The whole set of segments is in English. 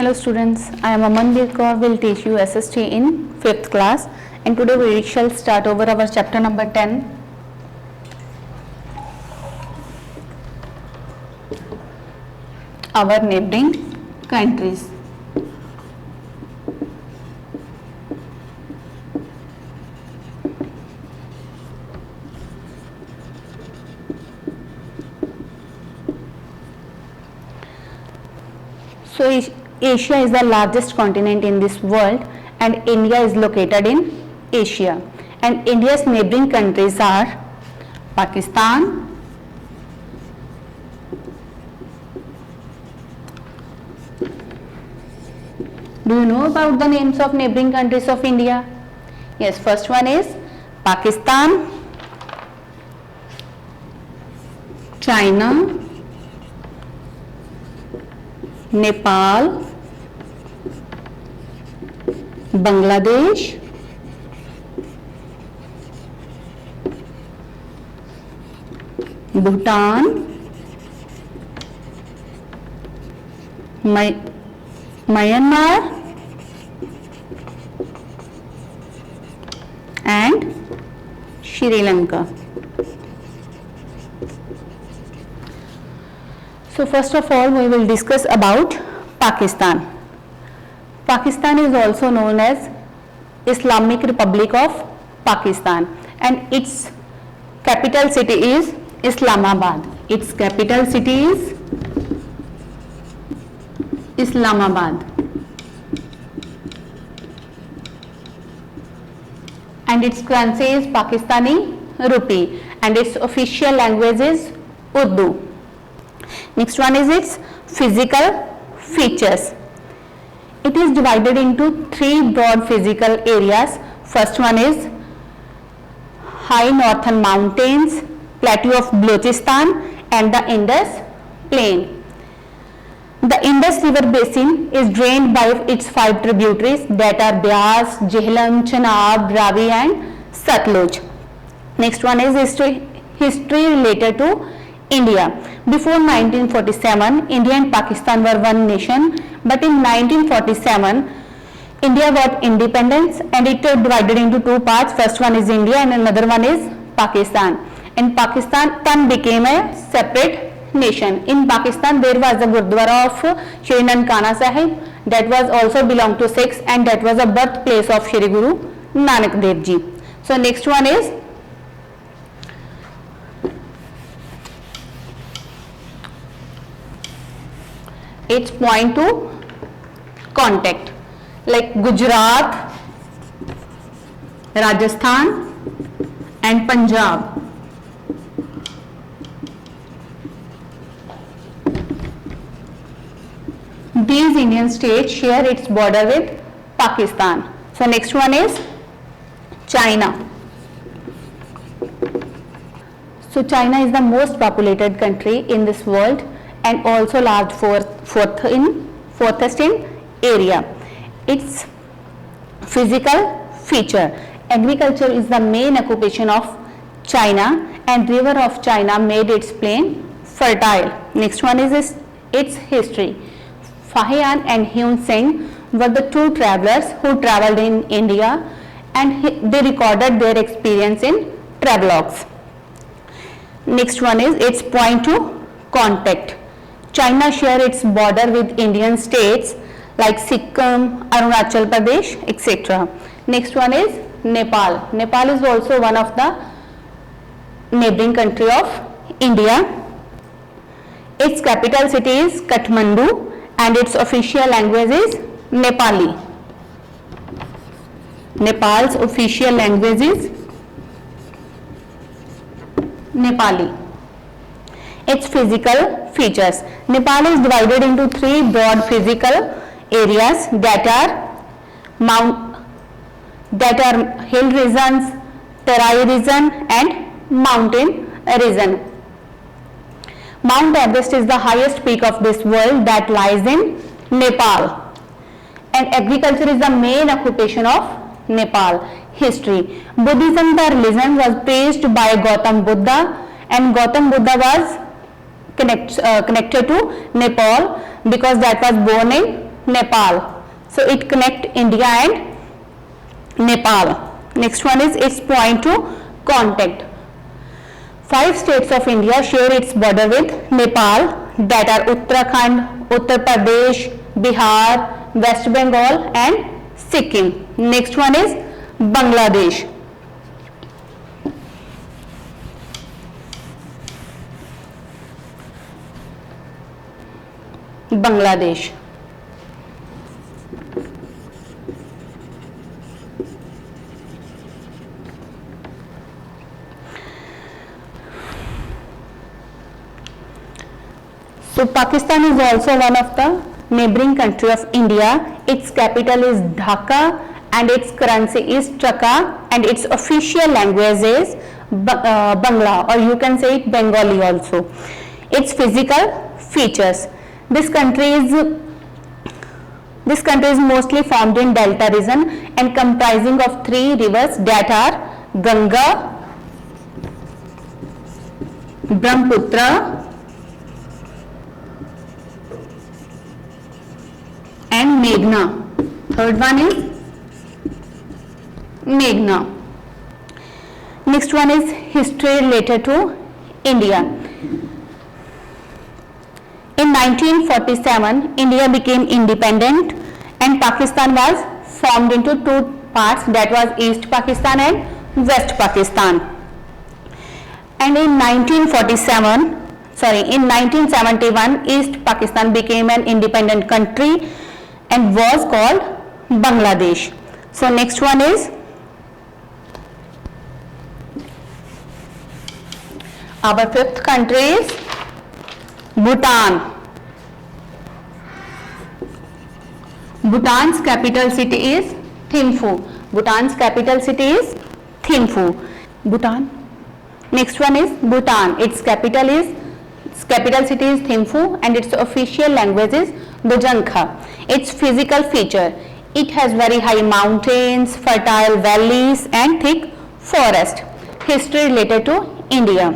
Hello students, I am Aman Birkaur, will teach you SST in 5th class, and today we shall start over our chapter number 10. Our neighboring countries. So Asia is the largest continent in this world, and India is located in Asia, and India's neighboring countries are Pakistan, do you know about the names of neighboring countries of India? Yes, first one is Pakistan, China, Nepal, Bangladesh, Bhutan, Myanmar, and Sri Lanka. So first of all, we will discuss about Pakistan. Pakistan is also known as Islamic Republic of Pakistan, and its capital city is Islamabad. Its capital city is Islamabad, and its currency is Pakistani rupee, and its official language is Urdu. Next one is its physical features. It is divided into three broad physical areas. First one is high northern mountains, plateau of Balochistan, and the Indus plain. The Indus river basin is drained by its 5 tributaries that are Beas, Jhelum, Chenab, Ravi, and Satluj. Next one is history related to India. Before 1947, India and Pakistan were one nation, but in 1947, India got independence and it divided into two parts. First one is India and another one is Pakistan. And Pakistan then became a separate nation. In Pakistan, there was a Gurdwara of Shri Nankana Sahib that was also belonged to Sikhs, and that was a birthplace of Shri Guru Nanak Dev Ji. So next one is its point to contact, like Gujarat, Rajasthan, and Punjab. These Indian states share its border with Pakistan. So next one is China. So China is the most populated country in this world, and also large fourthest in area. Its physical feature: agriculture is the main occupation of China, and river of China made its plain fertile. Next one is its history. Fahian and Hun Sen were the two travelers who traveled in India, and they recorded their experience in travelogues. Next one is its point to contact. China shares its border with Indian states like Sikkim, Arunachal Pradesh, etc. Next one is Nepal. Nepal is also one of the neighboring country of India. Its capital city is Kathmandu, and its official language is Nepali. Nepal's official language is Nepali. Its physical features: Nepal is divided into three broad physical areas that are hill regions, Terai region, and mountain region. Mount Everest is the highest peak of this world that lies in Nepal, and agriculture is the main occupation of Nepal. History: Buddhism, the religion, was praised by Gautam Buddha, and Gautam Buddha was connected to Nepal because that was born in Nepal. So it connects India and Nepal. Next one is its point to contact. 5 states of India share its border with Nepal, that are Uttarakhand, Uttar Pradesh, Bihar, West Bengal and Sikkim. Next one is Bangladesh. Bangladesh. So Pakistan is also one of the neighboring country of India. Its capital is Dhaka and its currency is Taka and its official language is Bangla, or you can say it Bengali also. Its physical features. This country is mostly formed in delta region and comprising of 3 rivers, that are Ganga, Brahmaputra and Meghna. Third one is Meghna. Next one is history related to India. In 1947, India became independent and Pakistan was formed into 2 parts, that was East Pakistan and West Pakistan. And in 1971, East Pakistan became an independent country and was called Bangladesh. So next one is our 5th country is Bhutan. Bhutan's capital city is Thimphu. Bhutan's capital city is Thimphu. Bhutan. Next one is Bhutan. Its capital city is Thimphu and its official language is Bhujanka. Its physical feature, it has very high mountains, fertile valleys and thick forest. History related to India.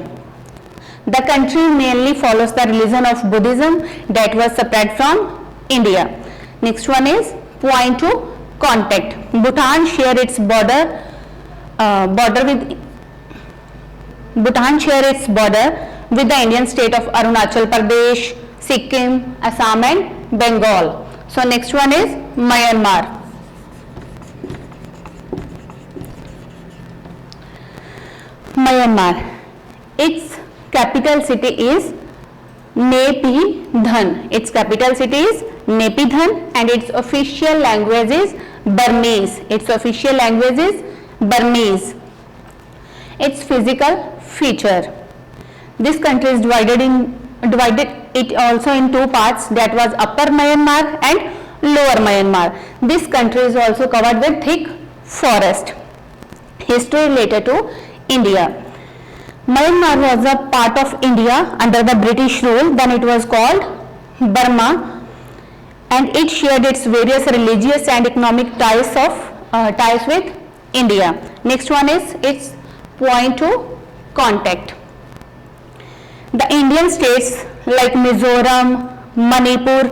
The country mainly follows the religion of Buddhism that was separate from India. Next one is point to contact. Bhutan share its border with the Indian state of Arunachal Pradesh, Sikkim, Assam and Bengal. So next one is Myanmar. Myanmar. Its capital city is Naypyidaw. Its capital city is Naypyidaw and its official language is Burmese. Its official language is Burmese. Its physical feature. This country is divided it also in 2 parts, that was Upper Myanmar and Lower Myanmar. This country is also covered with thick forest. History related to India. Myanmar was a part of India under the British rule, then it was called Burma, and it shared its various religious and economic ties with India. Next one is its point to contact. The Indian states like Mizoram, Manipur,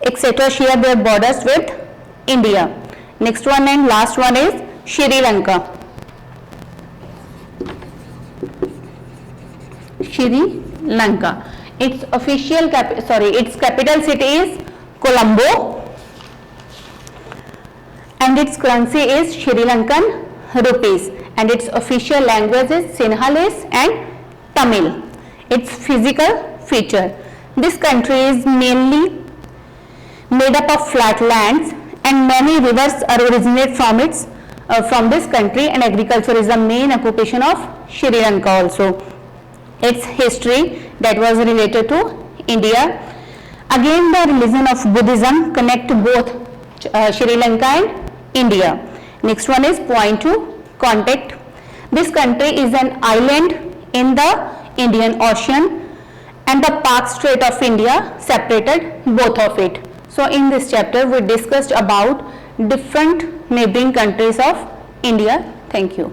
etc. share their borders with India. Next one and last one is Sri Lanka. Sri Lanka. Its capital city is Colombo and its currency is Sri Lankan rupees and its official language is Sinhalese and Tamil. Its physical feature. This country is mainly made up of flat lands and many rivers originate from this country, and agriculture is the main occupation of Sri Lanka also. Its history that was related to India. Again, the religion of Buddhism connect both Sri Lanka and India. Next one is point to contact. This country is an island in the Indian Ocean and the Pak Strait of India separated both of it. So in this chapter we discussed about different neighboring countries of India. Thank you.